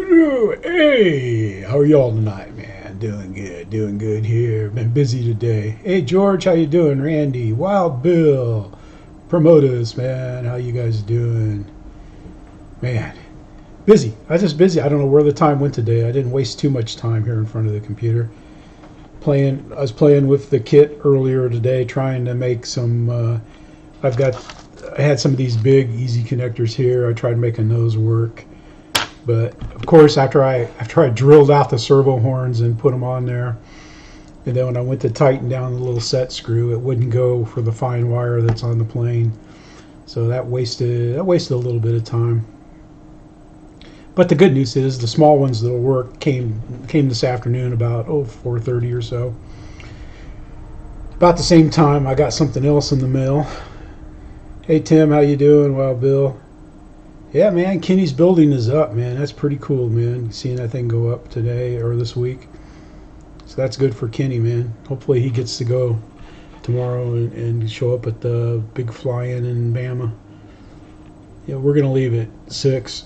Hey, how are y'all tonight, man? Doing good here. Been busy today. Hey, George, how you doing? Randy, Wild Bill, Promoters, man, how you guys doing? Man, busy. I was just busy. I don't know where the time went today. I didn't waste too much time here in front of the computer. I was playing with the kit earlier today, trying to make some. I had some of these big easy connectors here. I tried making those work. But of course, after I drilled out the servo horns and put them on there, and then when I went to tighten down the little set screw, it wouldn't go for the fine wire that's on the plane. So that wasted a little bit of time. But the good news is the small ones that'll work came this afternoon about 4:30 or so. About the same time, I got something else in the mail. Hey Tim, how you doing? Well, Bill. Yeah, man, Kenny's building is up, man. That's pretty cool, man. Seeing that thing go up today or this week. So that's good for Kenny, man. Hopefully he gets to go tomorrow and show up at the big fly-in Bama. Yeah, we're going to leave at 6.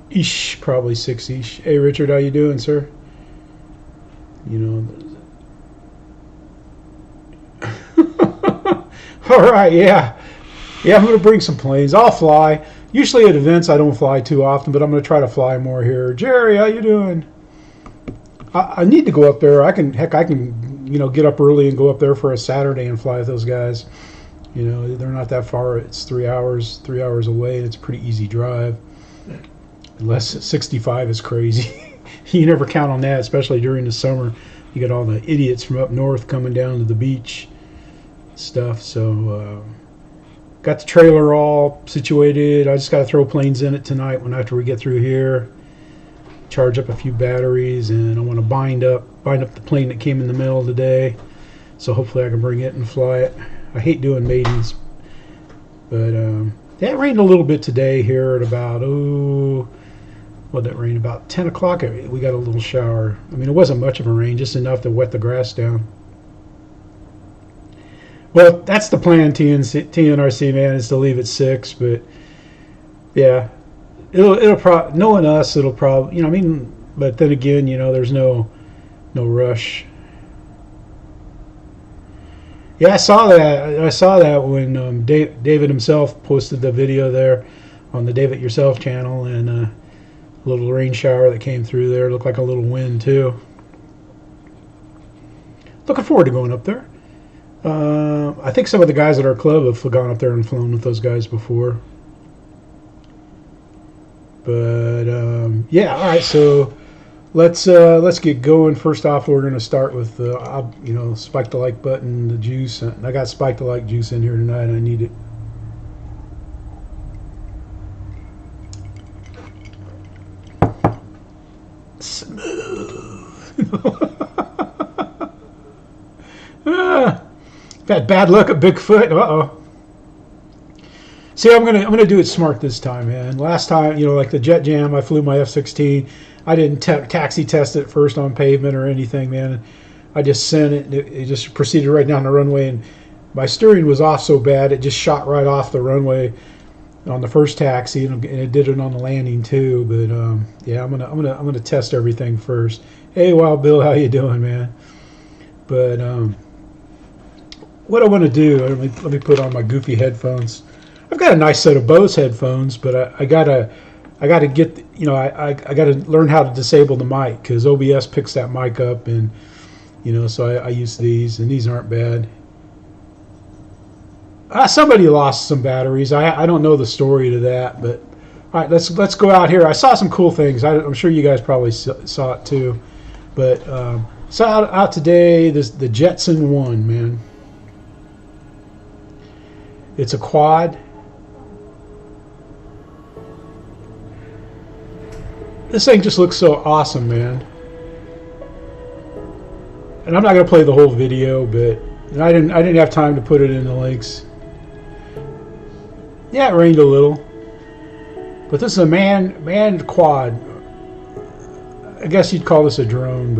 Ish, probably 6-ish. Hey, Richard, how you doing, sir? You know. All right, yeah. Yeah, I'm going to bring some planes. I'll fly. Usually at events I don't fly too often, but I'm going to try to fly more here. Jerry, how you doing? I need to go up there. I can get up early and go up there for a Saturday and fly with those guys. You know, they're not that far. It's 3 hours away, and it's a pretty easy drive. Unless 65 is crazy. You never count on that, especially during the summer. You get all the idiots from up north coming down to the beach stuff, so... Got the trailer all situated. I just got to throw planes in it tonight after we get through here. Charge up a few batteries, and I want to bind up the plane that came in the mail today. So hopefully I can bring it and fly it. I hate doing maidens, but yeah, it rained a little bit today here at about rain about 10 o'clock. We got a little shower. I mean, it wasn't much of a rain, just enough to wet the grass down. Well, that's the plan, TNRC, man, is to leave at 6. But yeah, it'll probably, knowing us, it'll probably, but then again, there's no rush. Yeah, I saw that when David himself posted the video there on the David Yourself channel, and a little rain shower that came through there. It looked like a little wind too. Looking forward to going up there. I think some of the guys at our club have gone up there and flown with those guys before. But yeah, all right. So let's get going. First off, we're going to start with spike the like button, the juice. I got spike the like juice in here tonight. I need it. Smooth. Had bad luck at Bigfoot. Uh-oh. See, I'm gonna do it smart this time, man. Last time, like the Jet Jam, I flew my F-16. I didn't taxi test it first on pavement or anything, man. I just sent it. It just proceeded right down the runway, and my steering was off so bad it just shot right off the runway on the first taxi, and it did it on the landing too. But yeah, I'm gonna test everything first. Hey, Wild Bill, how you doing, man? But what I want to do, let me put on my goofy headphones. I've got a nice set of Bose headphones, but I gotta get, I gotta learn how to disable the mic, because OBS picks that mic up, and so I use these, and these aren't bad. Somebody lost some batteries. I don't know the story to that, but all right, let's go out here. I saw some cool things. I'm sure you guys probably saw it too, but saw out today the Jetson 1, man. It's a quad. This thing just looks so awesome, man. And I'm not gonna play the whole video, but I didn't have time to put it in the links. Yeah, it rained a little, but this is a manned quad. I guess you'd call this a drone,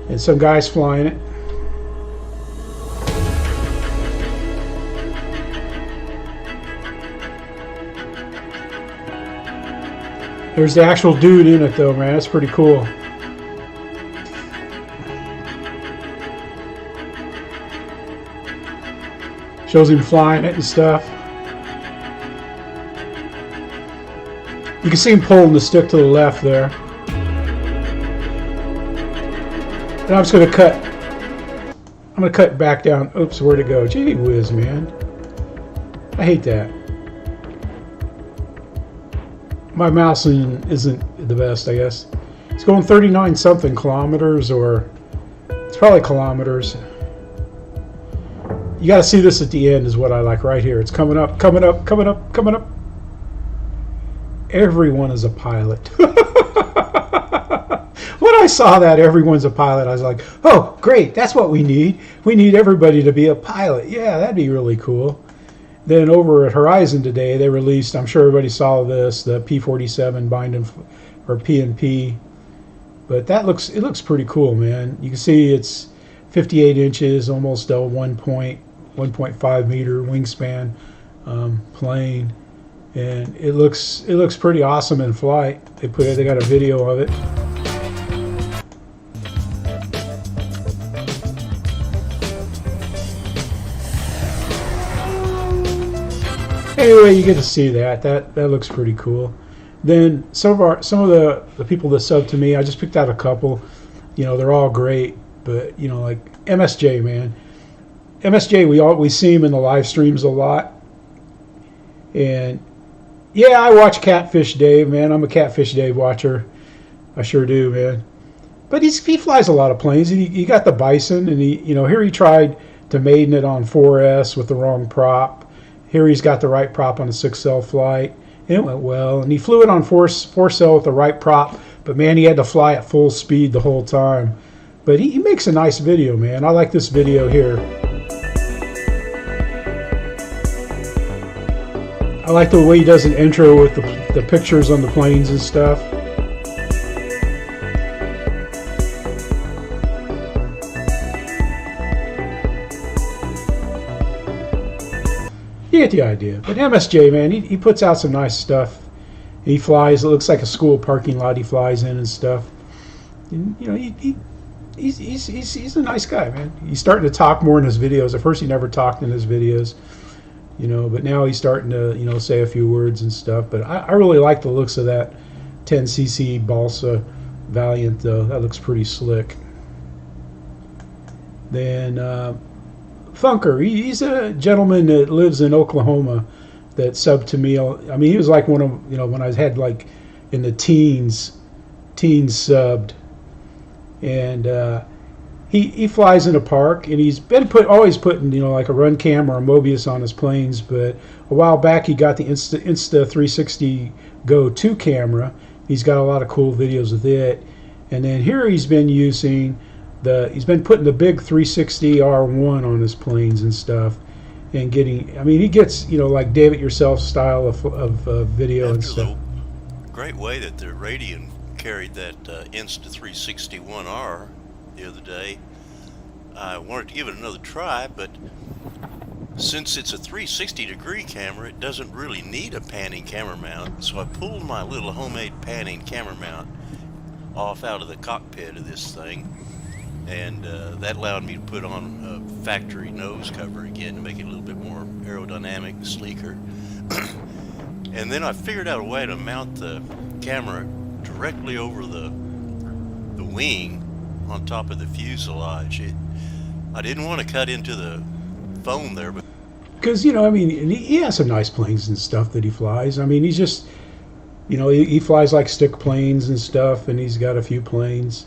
and some guy's flying it. There's the actual dude in it though, man. That's pretty cool. Shows him flying it and stuff. You can see him pulling the stick to the left there. And I'm just going to cut. I'm going to cut back down. Oops, where'd it go? Gee whiz, man. I hate that. My mouse isn't the best, I guess. It's going 39 something kilometers, or it's probably kilometers. You got to see this at the end is what I like right here. It's coming up, coming up, coming up, coming up. Everyone is a pilot. When I saw that everyone's a pilot, I was like, oh, great, that's what we need. We need everybody to be a pilot. Yeah, that'd be really cool. Then over at Horizon today, they released, I'm sure everybody saw this, the P-47 binding, or P&P. But it looks pretty cool, man. You can see it's 58 inches, almost a 1.5 meter wingspan plane. And it looks pretty awesome in flight. They got a video of it. Anyway, you get to see that. That looks pretty cool. Then some of the people that sub to me, I just picked out a couple. You know, they're all great, but you know, like MSJ, man. MSJ, we see him in the live streams a lot. And yeah, I watch Catfish Dave, man. I'm a Catfish Dave watcher. I sure do, man. But he flies a lot of planes. He got the Bison, and here he tried to maiden it on 4S with the wrong prop. Here he's got the right prop on a 6L flight. And it went well. And he flew it on 4Cell with the right prop. But man, he had to fly at full speed the whole time. But he makes a nice video, man. I like this video here. I like the way he does an intro with the pictures on the planes and stuff. You get the idea. But MSJ, man, he puts out some nice stuff. He flies. It looks like a school parking lot he flies in and stuff. And, you know, he's a nice guy, man. He's starting to talk more in his videos. At first, he never talked in his videos, you know, but now he's starting to, you know, say a few words and stuff. But I really like the looks of that 10cc Balsa Valiant, though. That looks pretty slick. Then Funker, he's a gentleman that lives in Oklahoma that subbed to me. I mean, he was like one of, you know, when I had like in the teens subbed. And he flies in a park, and he's been always putting, you know, like a run cam or a Mobius on his planes. But a while back, he got the Insta 360 Go 2 camera. He's got a lot of cool videos with it. And then here he's been using he's been putting the big 360 R1 on his planes and stuff, and getting, I mean, he gets, you know, like David Yourself style of video and stuff. Great way that the Radian carried that Insta361R the other day. I wanted to give it another try, but since it's a 360-degree camera, it doesn't really need a panning camera mount. So I pulled my little homemade panning camera mount off out of the cockpit of this thing, and that allowed me to put on a factory nose cover again to make it a little bit more aerodynamic, sleeker. And then I figured out a way to mount the camera directly over the wing on top of the fuselage. I didn't want to cut into the foam there, but because, you know, I mean, he has some nice planes and stuff that he flies. I mean, he's just, you know, he flies like stick planes and stuff, and he's got a few planes.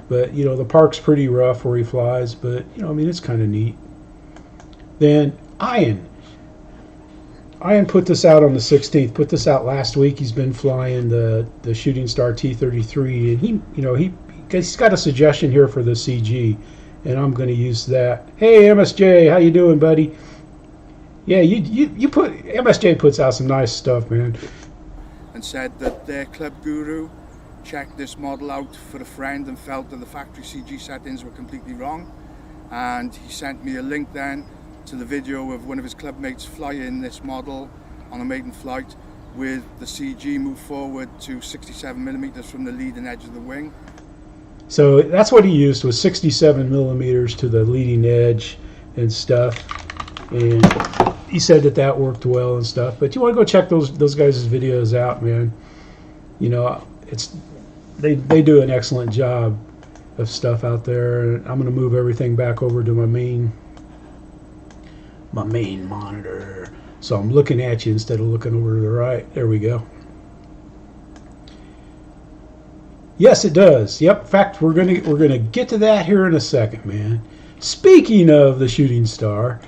But, you know, the park's pretty rough where he flies, but, you know, I mean, it's kind of neat. Then Ian put this out on the 16th, put this out last week. He's been flying the Shooting Star T-33, and he, you know, he's got a suggestion here for the CG, and I'm going to use that. Hey, MSJ, how you doing, buddy? Yeah, MSJ puts out some nice stuff, man. And said that their club guru checked this model out for a friend and felt that the factory CG settings were completely wrong. And he sent me a link then to the video of one of his club mates flying this model on a maiden flight with the CG moved forward to 67 millimeters from the leading edge of the wing. So that's what he used, was 67 millimeters to the leading edge and stuff. And he said that that worked well and stuff. But you want to go check those guys' videos out, man. You know, they do an excellent job of stuff out there. I'm going to move everything back over to my main monitor, so I'm looking at you instead of looking over to the right. There we go. Yes, it does. Yep. In fact, we're gonna get to that here in a second, man. Speaking of the shooting star,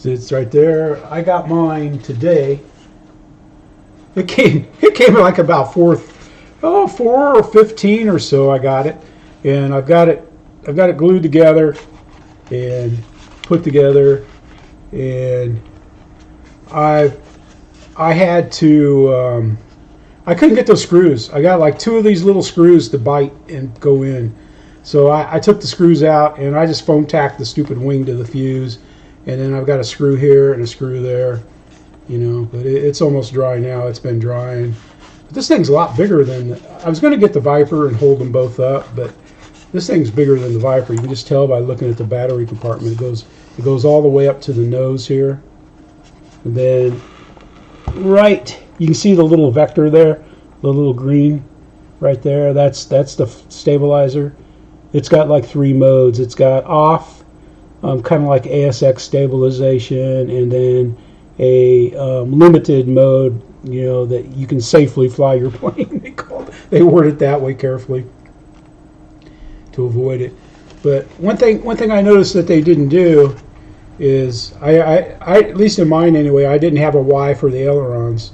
it's right there. I got mine today. It came like about 4 or 15 or so. I got it, and I've got it glued together and put together, and I had to. I couldn't get those screws. I got like 2 of these little screws to bite and go in. So I took the screws out, and I just foam tacked the stupid wing to the fuse. And then I've got a screw here and a screw there, you know. But it's almost dry now. It's been drying. But this thing's a lot bigger than... I was going to get the Viper and hold them both up, but this thing's bigger than the Viper. You can just tell by looking at the battery compartment. It goes all the way up to the nose here. And then right... You can see the little vector there, the little green right there. That's the stabilizer. It's got like 3 modes. It's got off, kind of like ASX stabilization, and then a limited mode, you know, that you can safely fly your plane. They word it that way carefully to avoid it. But one thing I noticed that they didn't do is I at least in mine anyway, I didn't have a Y for the ailerons.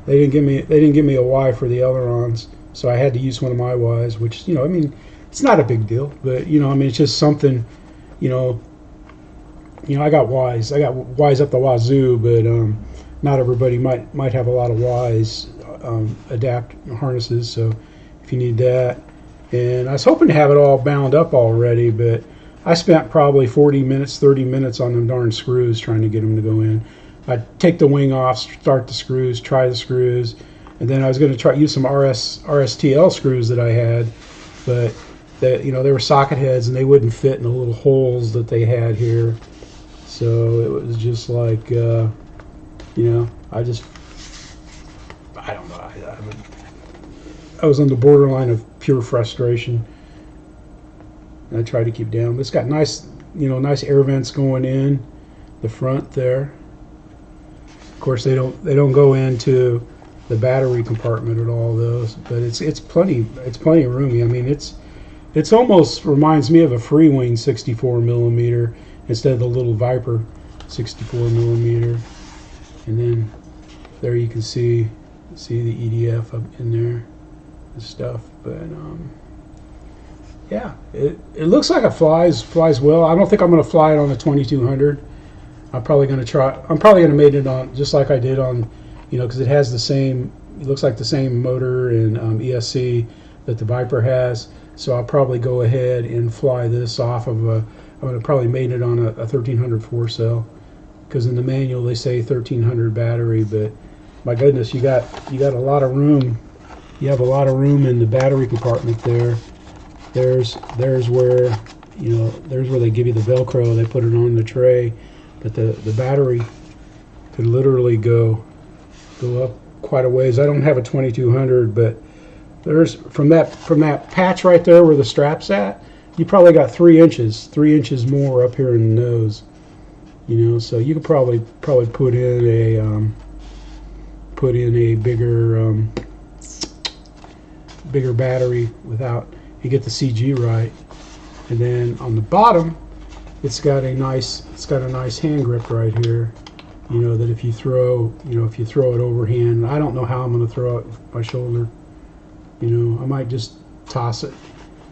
They didn't give me a Y for the ailerons, so I had to use one of my Ys, which, you know, I mean, it's not a big deal, but, you know, I mean, it's just something, you know, I got Ys up the wazoo, but not everybody might have a lot of Ys adapt harnesses, so if you need that. And I was hoping to have it all bound up already, but I spent probably 30 minutes on them darn screws trying to get them to go in. I'd take the wing off, start the screws, try the screws, and then I was going to use some RSTL screws that I had, but they were socket heads and they wouldn't fit in the little holes that they had here. So it was just like, I don't know. I was on the borderline of pure frustration. And I tried to keep down. But it's got nice air vents going in the front there. Of course, they don't go into the battery compartment at all, those, but it's plenty roomy. I mean, it's almost reminds me of a free wing 64 millimeter instead of the little Viper 64 millimeter. And then there you can see the EDF up in there and stuff. But yeah, it looks like it flies well. I don't think I'm going to fly it on the 2200. I'm probably going to mate it on just like I did on, because it looks like the same motor and ESC that the Viper has. So I'll probably go ahead and fly this off of I'm going to probably mate it on a 1300 4-cell, because in the manual they say 1300 battery, but my goodness, you got a lot of room. You have a lot of room in the battery compartment there. There's where they give you the Velcro. They put it on the tray. But the battery could literally go up quite a ways. I don't have a 2200, but there's from that patch right there where the strap's at, you probably got 3 inches more up here in the nose. So you could probably put in a bigger battery without you get the CG right. And then on the bottom, it's got a nice hand grip right here, that if you throw it overhand, I don't know how I'm going to throw it with my shoulder. I might just toss it.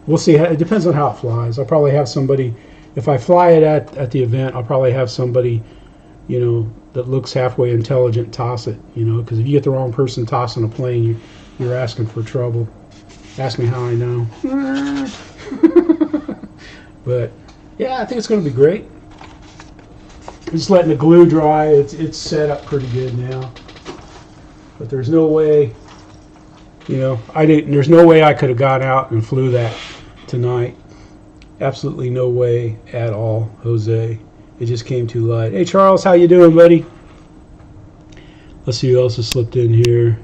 We'll see. It depends on how it flies. I'll probably have somebody, if I fly it at the event, I'll probably have somebody, that looks halfway intelligent toss it, because if you get the wrong person tossing a plane, you're asking for trouble. Ask me how I know. But yeah, I think it's going to be great. Just letting the glue dry. It's set up pretty good now. But there's no way, you know, there's no way I could have gone out and flew that tonight. Absolutely no way at all, Jose. It just came too light. Hey, Charles, how you doing, buddy? Let's see who else has slipped in here.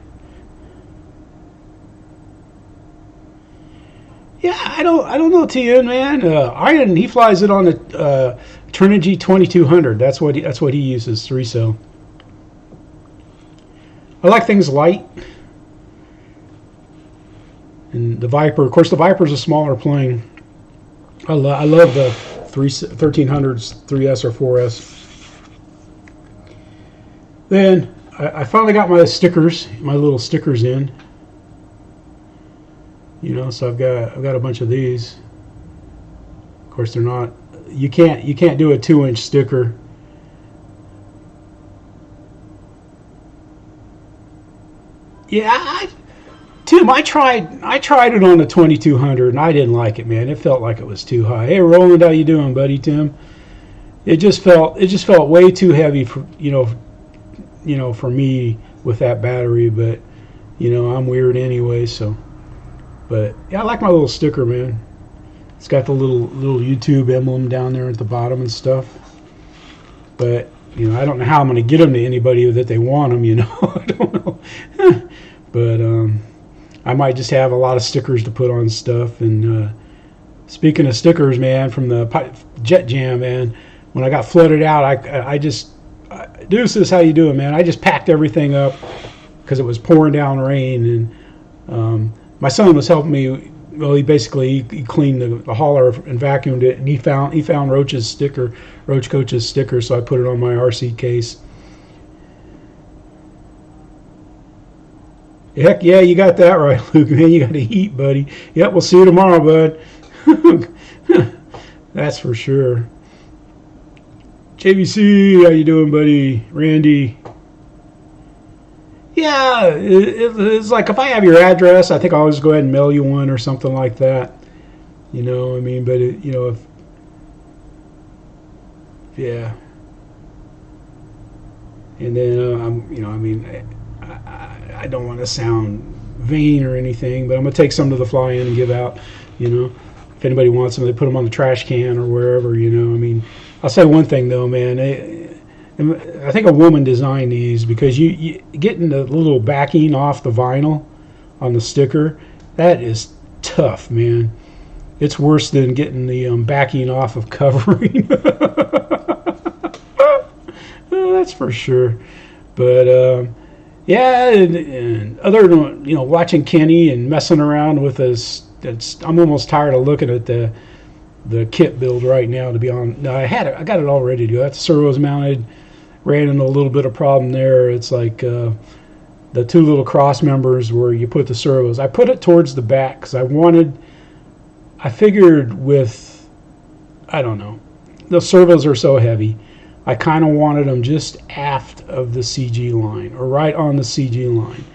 Yeah, I don't know, TN, man. Iron, he flies it on the Trinity 2200. That's what he uses, 3-cell. I like things light. And the Viper, of course, the Viper's a smaller plane. I love the 1300s, 3S or 4S. Then I finally got my stickers, my little stickers in. You know, so I've got a bunch of these. Of course, they're not. You can't do a 2-inch sticker. Yeah, Tim, I tried it on the 2200 and I didn't like it, man. It felt like it was too high. Hey, Roland, how you doing, buddy? Tim. It just felt way too heavy for for me with that battery. But I'm weird anyway, so. But yeah, I like my little sticker, man. It's got the little YouTube emblem down there at the bottom and stuff. But I don't know how I'm going to get them to anybody that they want them. I don't know. But I might just have a lot of stickers to put on stuff. And speaking of stickers, man, from the Jet Jam, man, when I got flooded out, I just Deuces, how you doing, man? I just packed everything up because it was pouring down rain, and my son was helping me. Well, he cleaned the hauler and vacuumed it, and he found Roach Coach's sticker, so I put it on my RC case. Heck yeah, you got that right, Luke. Man, you got to heat, buddy. Yep, we'll see you tomorrow, bud. That's for sure. JVC, how you doing, buddy? Randy. Yeah, it's like if I have your address, I think I'll always go ahead and mail you one or something like that. But yeah. And then I don't want to sound vain or anything, but I'm gonna take some to the fly-in and give out. If anybody wants them, they put them on the trash can or wherever. I'll say one thing though, man. I think a woman designed these because you getting the little backing off the vinyl on the sticker, that is tough, man. It's worse than getting the backing off of covering. That's for sure. But yeah, and other than watching Kenny and messing around with us, I'm almost tired of looking at the kit build right now. To be honest, no, I got it all ready to go. That servo's mounted. Ran into a little bit of problem there. It's like the two little cross members where you put the servos. I put it towards the back because I figured with, I don't know, the servos are so heavy. I kind of wanted them just aft of the CG line or right on the CG line.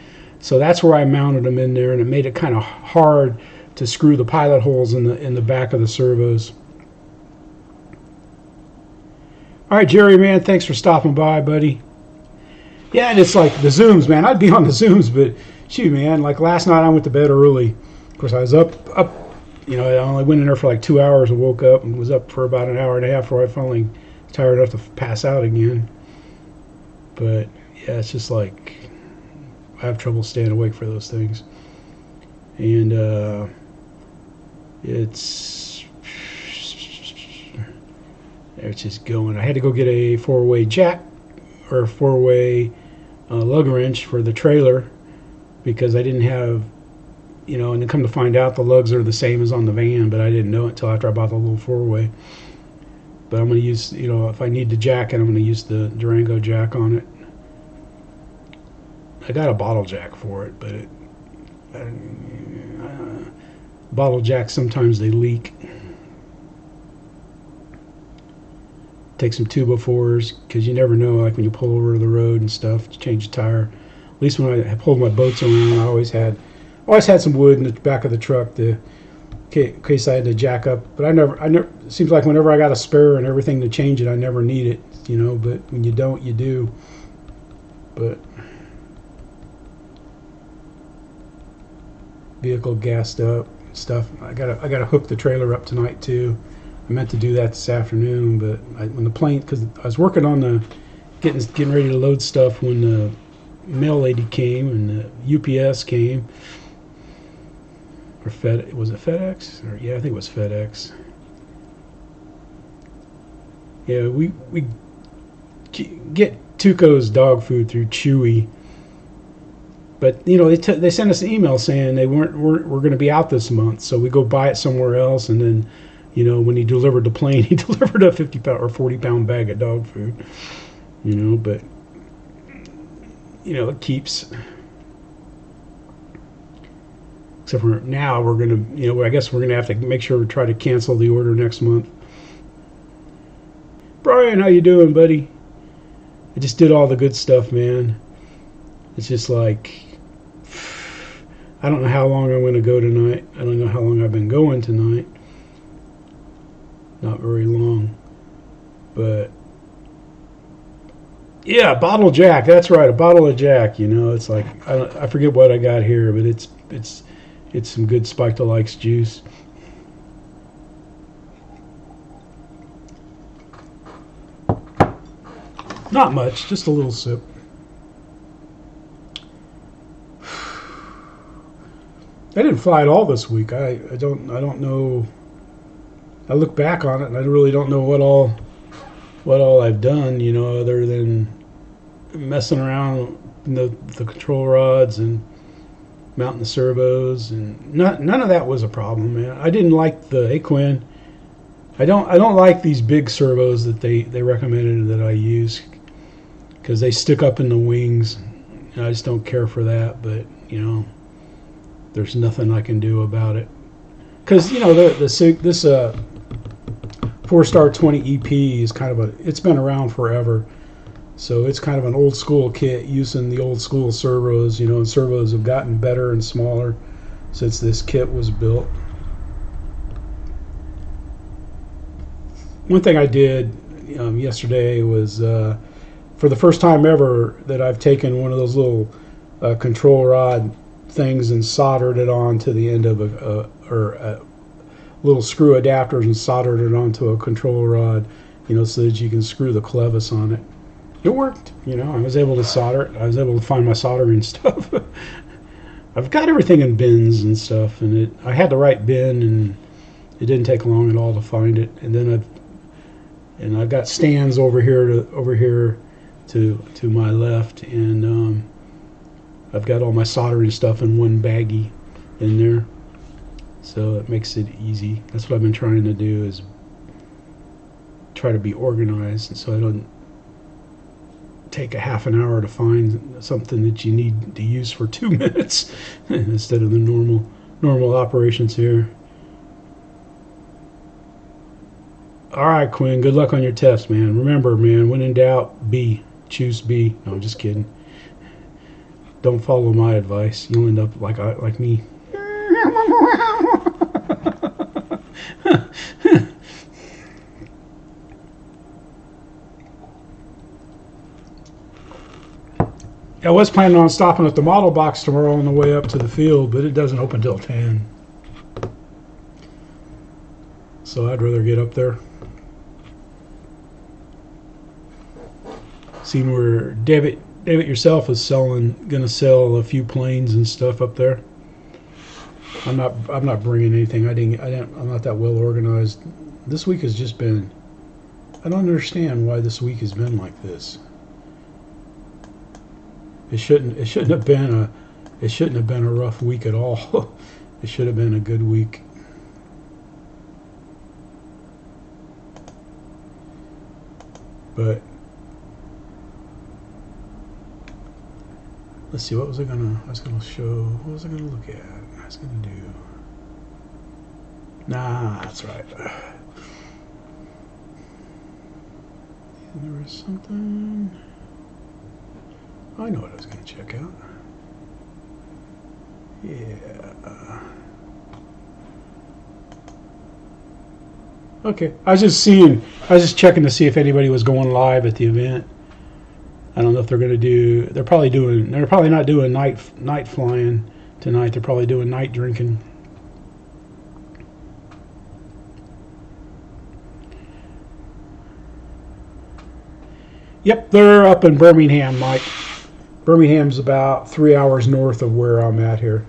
So that's where I mounted them in there, and it made it kind of hard to screw the pilot holes in the back of the servos. All right, Jerry, man, thanks for stopping by, buddy. Yeah, and it's like the Zooms, man. I'd be on the Zooms, but shoot, man, like last night I went to bed early. Of course, I was up. I only went in there for like 2 hours and woke up and was up for about an hour and a half before I finally was tired enough to pass out again. But yeah, it's just like I have trouble staying awake for those things. And it's just going. I had to go get a 4-way jack or a 4-way lug wrench for the trailer because I didn't have, and then come to find out the lugs are the same as on the van, but I didn't know it until after I bought the little 4-way. But I'm going to use, if I need the jack, I'm going to use the Durango jack on it. I got a bottle jack for it, but bottle jacks, sometimes they leak. Take some 2x4s because you never know, like when you pull over the road and stuff to change the tire. At least when I pulled my boats around, I always had some wood in the back of the truck in case I had to jack up. But I never. It seems like whenever I got a spare and everything to change it, I never need it. But when you don't, you do. But vehicle gassed up and stuff. I gotta hook the trailer up tonight too. I meant to do that this afternoon, but when the plane, because I was working on the getting ready to load stuff when the mail lady came and the UPS came, or was it FedEx? Or yeah, I think it was FedEx. Yeah, we get Tuco's dog food through Chewy, but you know they sent us an email saying we're going to be out this month, so we go buy it somewhere else, and then you know when he delivered the plane, he delivered a 50-pound or 40-pound bag of dog food. You know, but you know it keeps. Except for now, we're gonna, you know, I guess we're gonna have to make sure we try to cancel the order next month. Brian, how you doing, buddy? I just did all the good stuff, man. It's just like, I don't know how long I'm going to go tonight. I don't know how long I've been going tonight. Not very long. But, yeah, bottle Jack. That's right, a bottle of Jack. You know, it's like, I forget what I got here, but it's some good Spike-to-Likes juice. Not much, just a little sip. I didn't fly at all this week. I don't know. I look back on it and I really don't know what all I've done, you know, other than messing around the control rods and mounting the servos, and none of that was a problem, man. I didn't like the Aquin. I don't like these big servos that they recommended that I use, because they stick up in the wings, and I just don't care for that. But you know, there's nothing I can do about it, because you know this 4-star 20 EP is kind of it's been around forever, so it's kind of an old school kit using the old school servos. You know, and servos have gotten better and smaller since this kit was built. One thing I did yesterday was, for the first time ever, that I've taken one of those little control rod things and soldered it onto the end of little screw adapters and soldered it onto a control rod, you know, so that you can screw the clevis on it. It worked, you know. I was able to solder it. I was able to find my soldering stuff. I've got everything in bins and stuff, and I had the right bin, and it didn't take long at all to find it. And then I've got stands over here to my left, and I've got all my soldering stuff in one baggie in there, so it makes it easy. That's what I've been trying to do, is try to be organized, and so I don't take a half an hour to find something that you need to use for 2 minutes instead of the normal operations here. All right, Quinn, good luck on your test, man. Remember, man, when in doubt, B. Choose B. No, I'm just kidding. Don't follow my advice. You'll end up like me. I was planning on stopping at the model box tomorrow on the way up to the field, but it doesn't open till 10. So I'd rather get up there. Seen where David yourself is gonna sell a few planes and stuff up there. I'm not bringing anything. I'm not that well organized. This week has just been. I don't understand why this week has been like this. It shouldn't have been a rough week at all. It should have been a good week. But let's see, what was I gonna show? What was I gonna look at? I was gonna do. Nah, that's right. There was something. I know what I was gonna check out. Yeah. Okay. I was just checking to see if anybody was going live at the event. I don't know if they're going to do. They're probably not doing night flying tonight. They're probably doing night drinking. Yep, they're up in Birmingham, Mike. Birmingham's about 3 hours north of where I'm at here.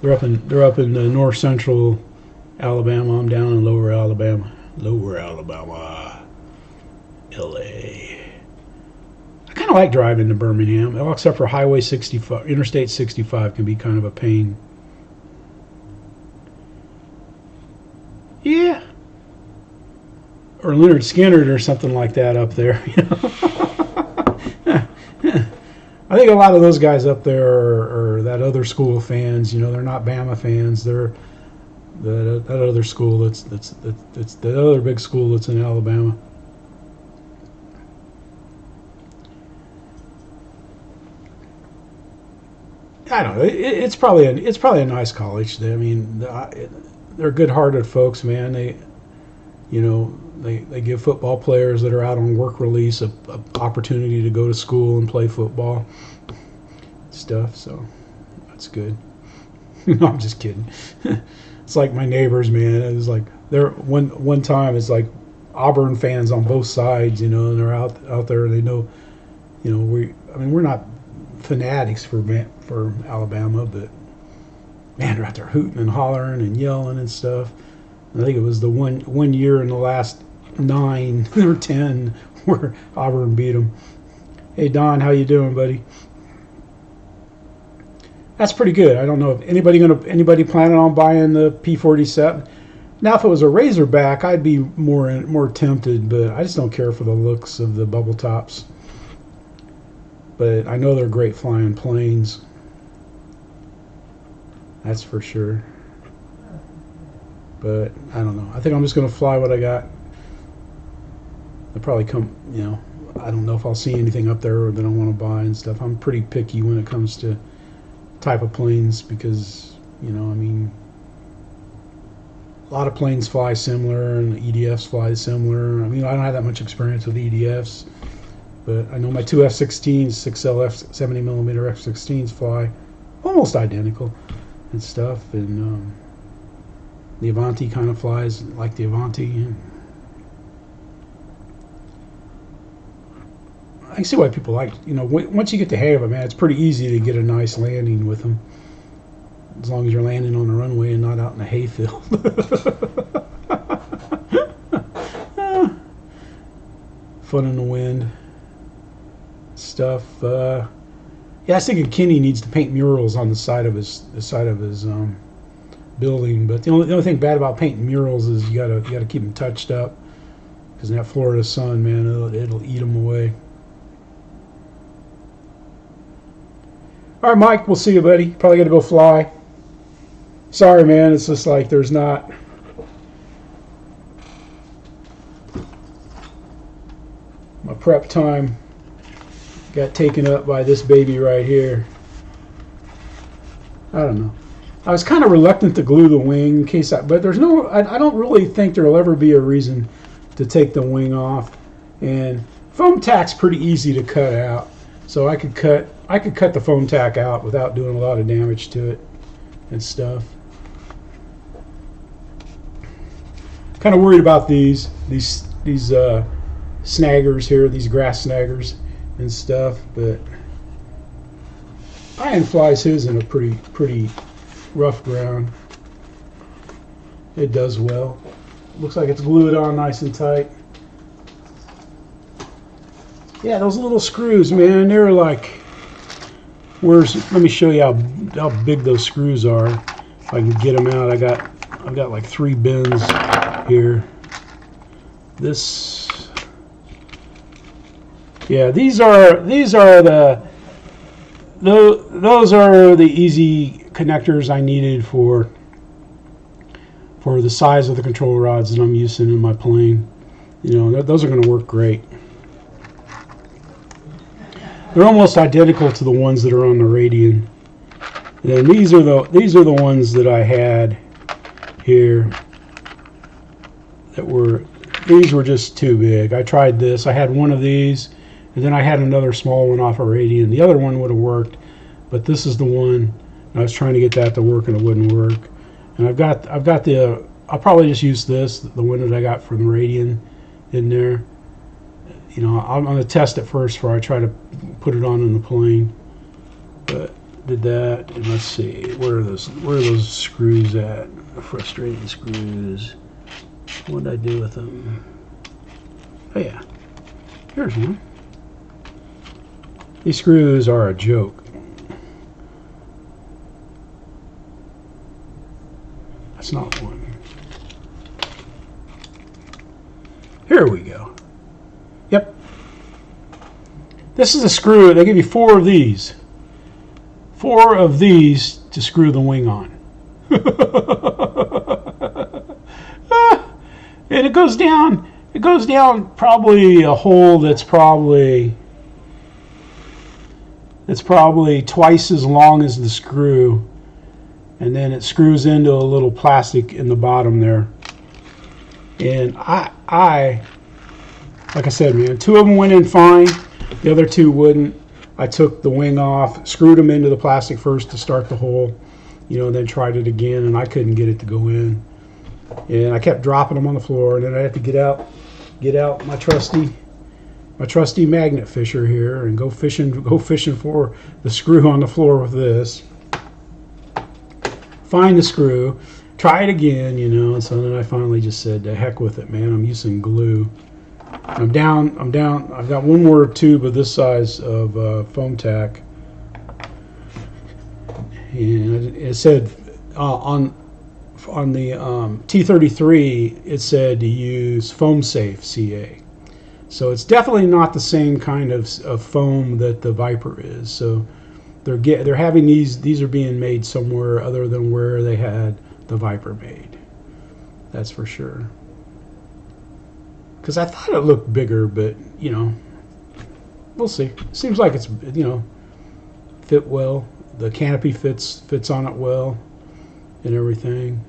They're up in the north central Alabama. I'm down in lower Alabama. Lower Alabama. LA. I kind of like driving to Birmingham, except for Highway 65. Interstate 65 can be kind of a pain. Yeah. Or Leonard Skinner or something like that up there. I think a lot of those guys up there are that other school fans. They're not Bama fans. They're that other school that's the other big school that's in Alabama. I don't know. It's probably a nice college. I mean, they're good-hearted folks, man. They give football players that are out on work release a opportunity to go to school and play football stuff. So that's good. No, I'm just kidding. It's like my neighbors, man. It was like they're one time. It's like Auburn fans on both sides, and they're out there. They know, we're not fanatics for Alabama, but man, they're out there hooting and hollering and yelling and stuff. I think it was the one year in the last 9 or 10 where Auburn beat them. Hey Don, how you doing, buddy? That's pretty good. I don't know if anybody planning on buying the P47. Now, if it was a Razorback, I'd be more tempted, but I just don't care for the looks of the bubble tops. But I know they're great flying planes. That's for sure. But I don't know. I think I'm just going to fly what I got. They'll probably come, I don't know if I'll see anything up there that I want to buy and stuff. I'm pretty picky when it comes to type of planes because, a lot of planes fly similar and the EDFs fly similar. I don't have that much experience with EDFs, but I know my two F-16s, 6L 70mm F-16s fly almost identical and stuff, and the Avanti kind of flies like the Avanti. I can see why people like, once you get the hang of it, man, it's pretty easy to get a nice landing with them. As long as you're landing on the runway and not out in a hayfield. Fun in the wind. Stuff. Yeah, I was thinking Kenny needs to paint murals on the side of his building. But the only thing bad about painting murals is you gotta keep them touched up, because in that Florida sun, man, it'll eat them away. All right, Mike, we'll see you, buddy. Probably got to go fly. Sorry, man. It's just like there's not. My prep time got taken up by this baby right here. I don't know. I was kind of reluctant to glue the wing in case but there's no. I don't really think there'll ever be a reason to take the wing off. And foam tack's pretty easy to cut out, so I could cut the foam tack out without doing a lot of damage to it and stuff. Kind of worried about these snaggers here, these grass snaggers and stuff, but Ian flies his in a pretty rough ground. It does well. Looks like it's glued on nice and tight. Yeah, those little screws, man, they're like, let me show you how big those screws are. If I can get them out, I've got like 3 bins here. These are the easy connectors I needed for the size of the control rods that I'm using in my plane. Those are going to work great. They're almost identical to the ones that are on the Radian. And these are the ones that I had here these were just too big. I tried this. I had one of these, and then I had another small one off a Radian. The other one would have worked, but this is the one I was trying to get that to work and it wouldn't work. And I've got the, I'll probably just use this, the one that I got from the Radian in there. You know, I'm going to test it first before I try to put it on in the plane. But did that, and let's see, where are those screws at? The frustrating screws. What did I do with them? Oh yeah, here's one. These screws are a joke. That's not one. Here we go. Yep. This is a screw. They give you 4 of these. 4 of these to screw the wing on. And it goes down. It goes down probably a hole that's probably twice as long as the screw, and then it screws into a little plastic in the bottom there. And I like I said, man, 2 of them went in fine. The other 2 wouldn't. I took the wing off, screwed them into the plastic first to start the hole, you know, and then tried it again, and I couldn't get it to go in. And I kept dropping them on the floor, and then I had to get out my trusty magnet fisher here and go fishing for the screw on the floor with this. Find the screw, try it again, you know. And so then I finally just said, "The heck with it, man! I'm using glue." I'm down. I've got one more tube of this size of foam tack, and it said on the T33 it said to use foam safe CA. So it's definitely not the same kind of foam that the Viper is. So they're having these are being made somewhere other than where they had the Viper made. That's for sure. Because I thought it looked bigger, but you know, we'll see. Seems like it's, you know, fit well. The canopy fits on it well and everything.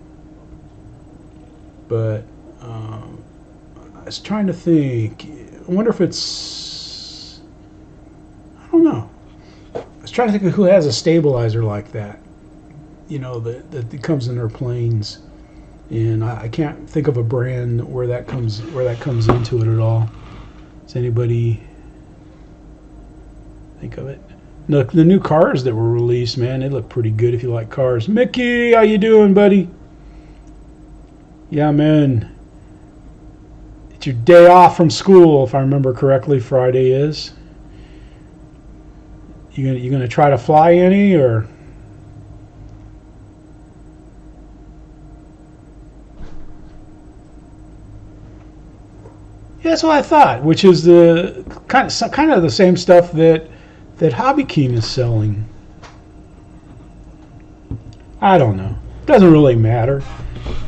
But I was trying to think. I wonder if it's, I don't know. I was trying to think of who has a stabilizer like that, you know, that comes in their planes. And I can't think of a brand where that comes into it at all. Does anybody think of it? Look, the new cars that were released, man, they look pretty good if you like cars. Mickey, how you doing, buddy? Yeah, man. It's your day off from school, if I remember correctly. Friday is. You gonna try to fly any, or? Yeah, that's what I thought, which is the kind of the same stuff that Hobby Keen is selling. I don't know. Doesn't really matter,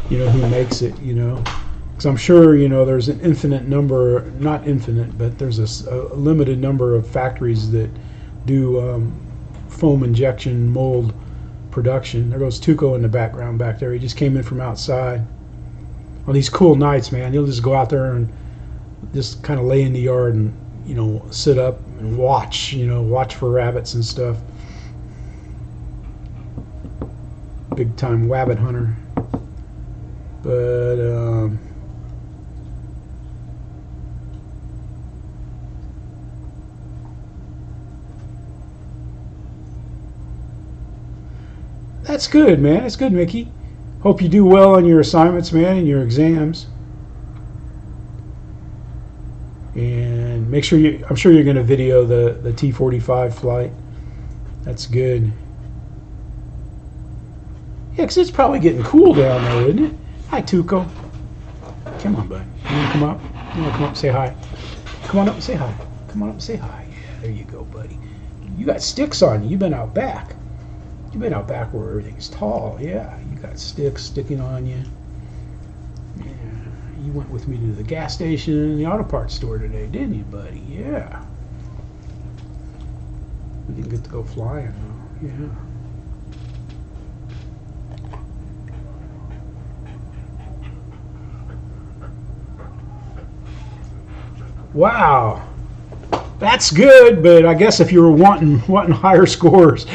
you know, who makes it, you know, because I'm sure, you know, there's an infinite number, not infinite, but there's a limited number of factories that do foam injection mold production. There goes Tuco in the background back there. He just came in from outside. On these cool nights, man, you'll just go out there and just kind of lay in the yard and, you know, sit up and watch, you know, watch for rabbits and stuff. Big time wabbit hunter. But that's good, man. That's good, Mickey. Hope you do well on your assignments, man, and your exams. And make sure I'm sure you're going to video the T-45 flight. That's good. Yeah, because it's probably getting cool down there, isn't it? Hi, Tuco. Come on, bud. You want to come up? You want to come up and say hi? Come on up and say hi. Come on up and say hi. Yeah, there you go, buddy. You got sticks on you. You've been out back. You've been out back where everything's tall. Yeah, you got sticks sticking on you. Yeah. You went with me to the gas station and the auto parts store today, didn't you, buddy? Yeah. We didn't get to go flying, though. Yeah. Wow. That's good, but I guess if you were wanting higher scores,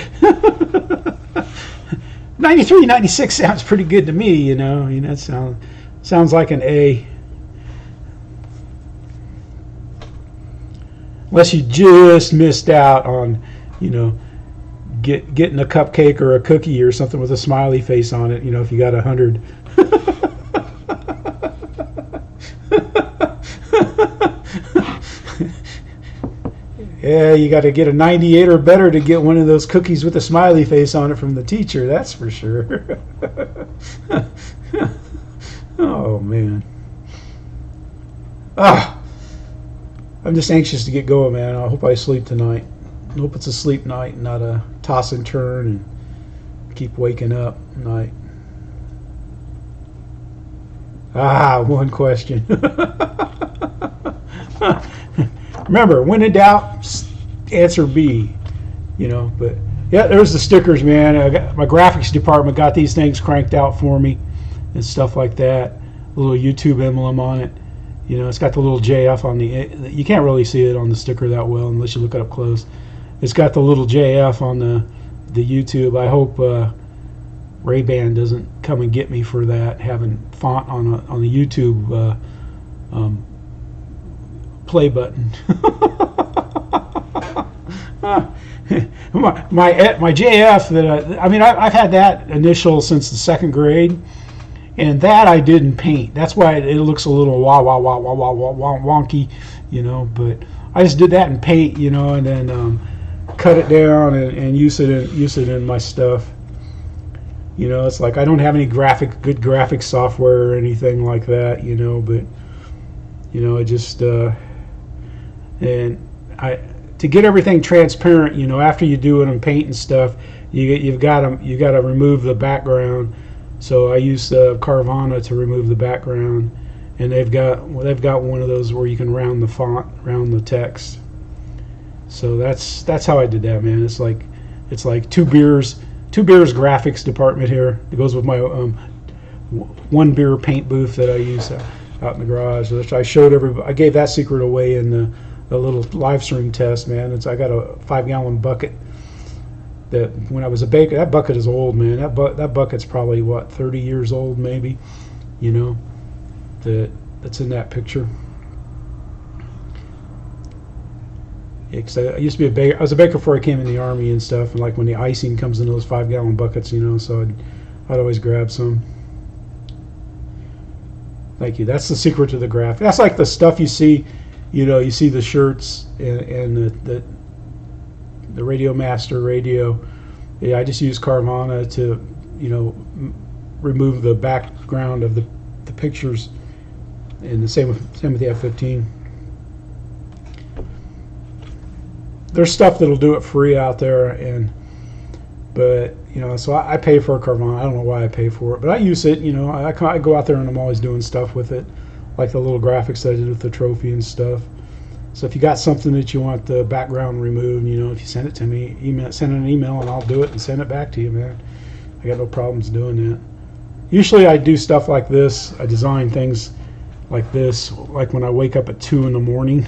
93, 96 sounds pretty good to me, you know. That sounds like an A. Unless you just missed out on, getting a cupcake or a cookie or something with a smiley face on it, if you got 100. Yeah, you got to get a 98 or better to get one of those cookies with a smiley face on it from the teacher, that's for sure. Oh, man. I'm just anxious to get going, man. I hope I sleep tonight. I hope it's a sleep night, not a toss and turn and keep waking up night. One question. Remember, when in doubt, answer B. But yeah, there's the stickers, man. I got my graphics department got these things cranked out for me and stuff like that. A little YouTube emblem on it. It's got the little JF on the. You can't really see it on the sticker that well unless you look it up close. It's got the little JF on the YouTube. I hope Ray-Ban doesn't come and get me for that, having font on the YouTube play button. my JF that I've had that initial since the second grade, and that I didn't paint. That's why it looks a little wonky, But I just did that in paint, and then cut it down and use it in my stuff. It's like I don't have any good graphic software or anything like that, But I just to get everything transparent, after you do it in paint and stuff, you've got to remove the background. So I use Carvana to remove the background, and they've got one of those where you can round the font, round the text. So that's how I did that, man. It's like two beers graphics department here. It goes with my one beer paint booth that I use out in the garage, which I showed everybody. I gave that secret away in the little live stream test, man. I got a 5-gallon bucket that when I was a baker, that bucket is old, man. That bucket's probably 30 years old, maybe. That's in that picture. Yeah, 'cause I used to be a baker. I was a baker before I came in the Army and stuff. And like when the icing comes in those 5-gallon buckets, so I'd always grab some. Thank you. That's the secret to the graphic. That's like the stuff you see. You see the shirts and the Radio Master radio. Yeah, I just use Carvana to, remove the background of the pictures, and the same with the F-15. There's stuff that'll do it free out there, but so I pay for a Carvana. I don't know why I pay for it, but I use it. I go out there and I'm always doing stuff with it, like the little graphics that I did with the trophy and stuff. So if you got something that you want the background removed, if you send it to me, send an email and I'll do it and send it back to you, man. I got no problems doing that. Usually I do stuff like this. I design things like this, like when I wake up at 2 in the morning.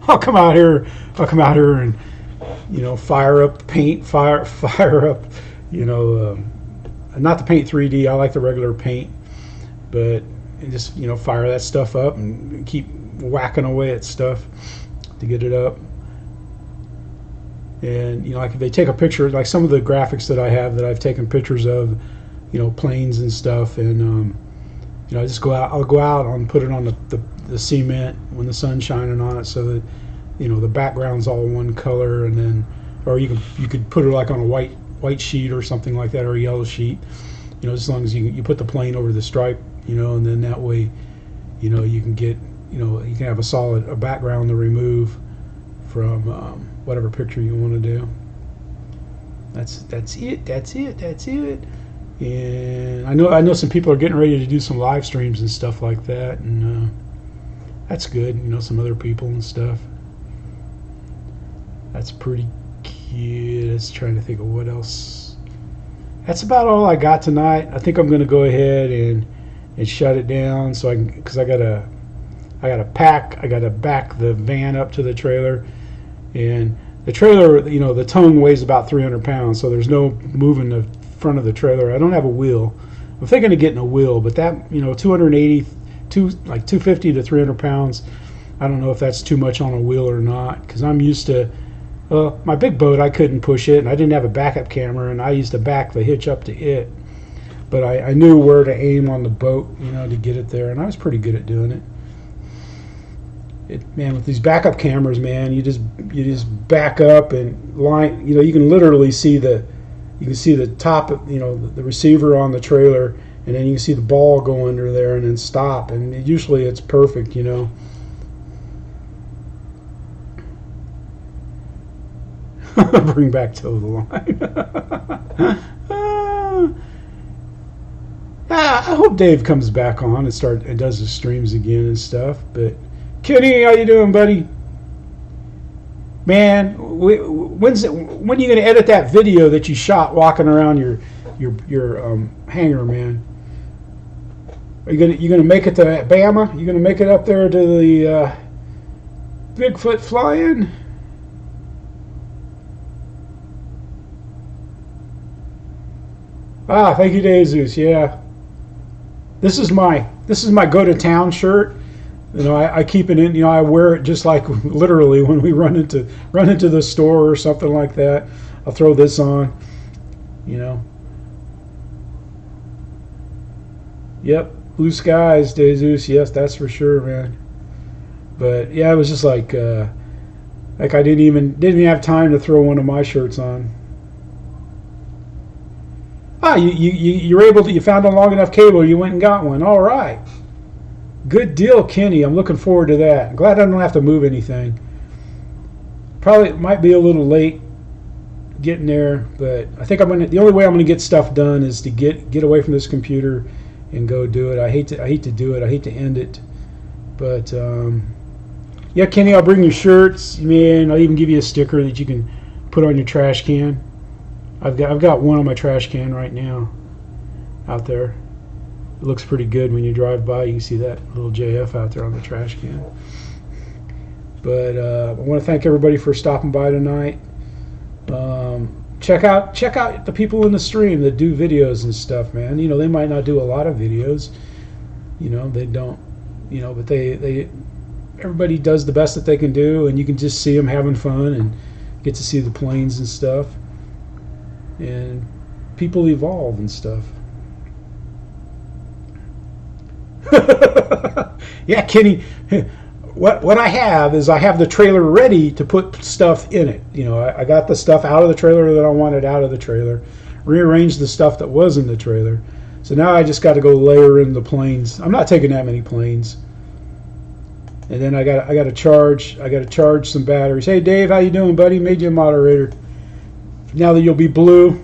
I'll come out here and fire up paint, fire up, not the Paint 3D. I like the regular paint, but just fire that stuff up and keep whacking away at stuff to get it up. And like if they take a picture, like some of the graphics that I have that I've taken pictures of, planes and stuff, and I just I'll go out and put it on the cement when the sun's shining on it, so that the background's all one color, and then or you could put it like on a white sheet or something like that, or a yellow sheet, as long as you put the plane over the stripe, and then that way you can get you can have a background to remove from whatever picture you want to do. That's it. And I know some people are getting ready to do some live streams and stuff like that, and that's good. Some other people and stuff. That's pretty good. Just trying to think of what else. That's about all I got tonight. I think I'm going to go ahead and shut it down, because I gotta back the van up to the trailer, and the trailer, you know, the tongue weighs about 300 pounds, so there's no moving the front of the trailer. I don't have a wheel. I'm thinking of getting a wheel, but that, you know, 250 to 300 pounds, I don't know if that's too much on a wheel or not, because I'm used to, my big boat, I couldn't push it, and I didn't have a backup camera, and I used to back the hitch up to it. But I knew where to aim on the boat, you know, to get it there, and I was pretty good at doing it. Man, with these backup cameras, man, you just back up and line. You know, you can literally see the top, you know, the receiver on the trailer, and then you can see the ball go under there and then stop. And usually it's perfect, you know. Bring back toe the line. I hope Dave comes back on and does his streams again and stuff, but. Kenny, how you doing, buddy? Man, when are you gonna edit that video that you shot walking around your hangar, man? Are you gonna make it to Bama? You gonna make it up there to the Bigfoot fly-in? Ah, thank you, Jesus. Yeah, this is my go to town shirt. You know, I keep it in. You know, I wear it just like literally when we run into the store or something like that. I'll throw this on. You know. Yep, blue skies, Jesus. Yes, that's for sure, man. But yeah, it was just like I didn't even have time to throw one of my shirts on. Ah, you're able to. You found a long enough cable. You went and got one. All right. Good deal, Kenny. I'm looking forward to that. I'm glad I don't have to move anything. Probably might be a little late getting there, but I think the only way I'm gonna get stuff done is to get away from this computer and go do it. I hate to do it. I hate to end it, but yeah, Kenny, I'll bring you shirts. Man, I'll even give you a sticker that you can put on your trash can. I've got one on my trash can right now out there. It looks pretty good when you drive by. You can see that little JF out there on the trash can. But I want to thank everybody for stopping by tonight. Check out the people in the stream that do videos and stuff, man. You know, they might not do a lot of videos. You know, they don't. You know, but everybody does the best that they can do, and you can just see them having fun and get to see the planes and stuff. And people evolve and stuff. Yeah, Kenny, what I have is I have the trailer ready to put stuff in it. You know, I got the stuff out of the trailer that I wanted out of the trailer, rearranged the stuff that was in the trailer. So now I just got to go layer in the planes. I'm not taking that many planes. And then I got to charge some batteries. Hey Dave, how you doing, buddy? Made you a moderator. Now that you'll be blue.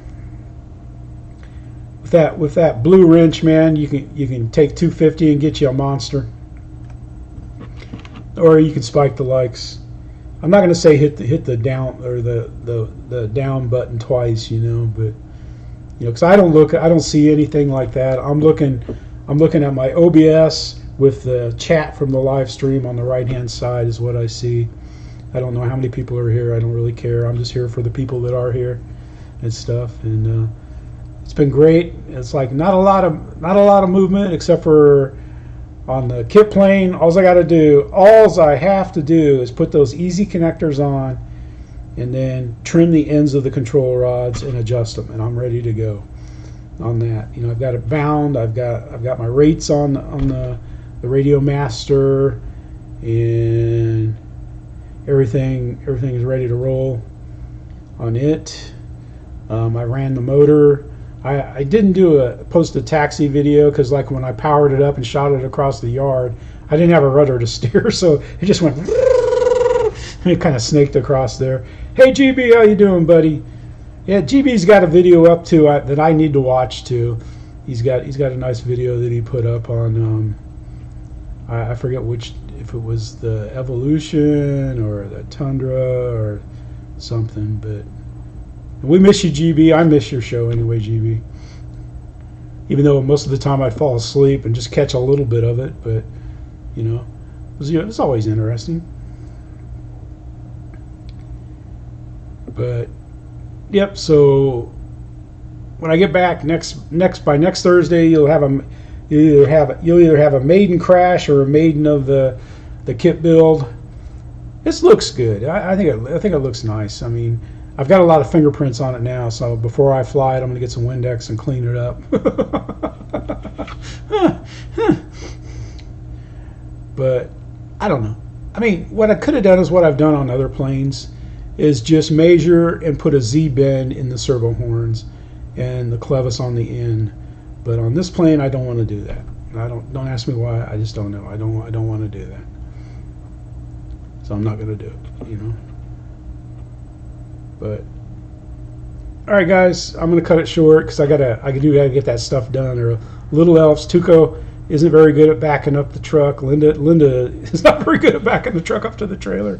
With that blue wrench, man, you can take 250 and get you a monster, or you can spike the likes. I'm not going to say hit the down or the down button twice, you know, but you know, because I don't see anything like that. I'm looking at my OBS with the chat from the live stream on the right hand side is what I see. I don't know how many people are here. I don't really care. I'm just here for the people that are here and stuff, and. It's been great. It's like not a lot of movement except for on the kit plane. All I have to do is put those easy connectors on and then trim the ends of the control rods and adjust them, and I'm ready to go on that. You know, I've got it bound. I've got my rates on the Radio Master, and everything is ready to roll on it. I ran the motor. I didn't post a taxi video because like when I powered it up and shot it across the yard, I didn't have a rudder to steer, so it just went and it kind of snaked across there. Hey GB, how you doing, buddy? Yeah, GB's got a video up too that I need to watch too. He's got a nice video that he put up on I forget if it was the Evolution or the Tundra or something, but. We miss you, GB. I miss your show anyway, GB. Even though most of the time I'd fall asleep and just catch a little bit of it, but you know, it was always interesting. But yep. So when I get back by next Thursday, you'll either have a maiden crash or a maiden of the kit build. This looks good. I think it looks nice. I mean, I've got a lot of fingerprints on it now, so before I fly it, I'm going to get some Windex and clean it up. But I don't know. I mean, what I could have done is what I've done on other planes, is just measure and put a Z-bend in the servo horns and the clevis on the end. But on this plane, I don't want to do that. Don't ask me why. I just don't know. I don't want to do that. So I'm not going to do it, you know. But all right, guys, I'm going to cut it short because I gotta get that stuff done. Or little elves. Tuco isn't very good at backing up the truck. Linda is not very good at backing the truck up to the trailer.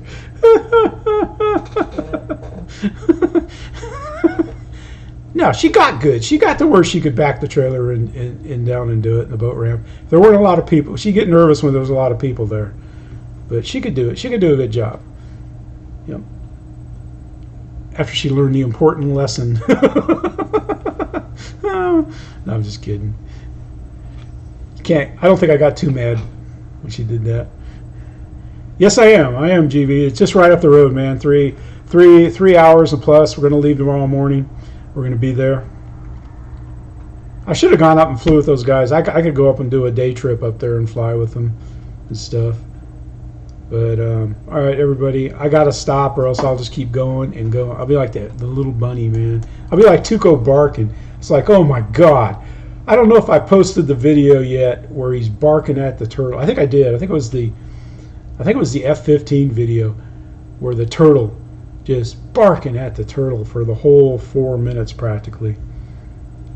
No, she got good. She got to where she could back the trailer and down and do it in the boat ramp. There weren't a lot of people. She'd get nervous when there was a lot of people there. But she could do it. She could do a good job. Yep. After she learned the important lesson. No, I'm just kidding. I don't think I got too mad when she did that. Yes, I am, GB. It's just right up the road, man. Three hours and plus. We're going to leave tomorrow morning. We're going to be there. I should have gone up and flew with those guys. I could go up and do a day trip up there and fly with them and stuff. But, all right, everybody, I got to stop or else I'll just keep going and going. I'll be like the little bunny, man. I'll be like Tuco barking. It's like, oh, my God. I don't know if I posted the video yet where he's barking at the turtle. I think I did. I think it was the F-15 video where the turtle just barking at the turtle for the whole 4 minutes practically.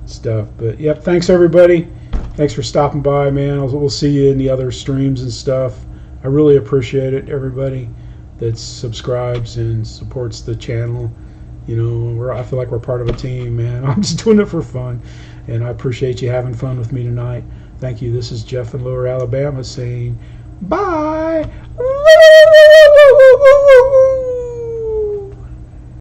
Stuff. But, yep, thanks, everybody. Thanks for stopping by, man. We'll see you in the other streams and stuff. I really appreciate it, everybody that subscribes and supports the channel. You know, I feel like we're part of a team, man. I'm just doing it for fun, and I appreciate you having fun with me tonight. Thank you. This is Jeff in Lower Alabama saying bye.